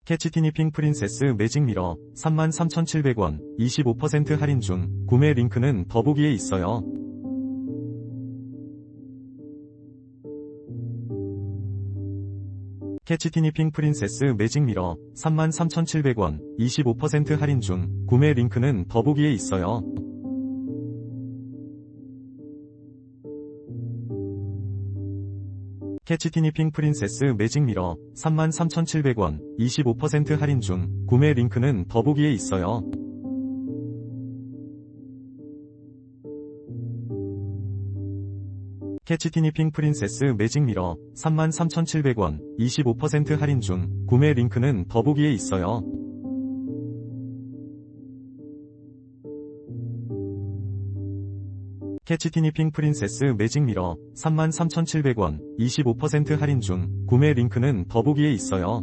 캐치티니 핑 프린세스 매직 미러 33,700원 25% 할인 중. 구매 링크는 더보기에 있어요. 캐치티니 핑 프린세스 매직 미러 33,700원 25% 할인 중. 구매 링크는 더보기에 있어요. 캐치티니 핑 프린세스 매직 미러 33,700원 25% 할인 중. 구매 링크는 더보기에 있어요. 캐치티니 핑 프린세스 매직 미러 33,700원 25% 할인 중. 구매 링크는 더보기에 있어요. 캐치티니 핑 프린세스 매직 미러 33,700원 25% 할인 중. 구매 링크는 더보기에 있어요.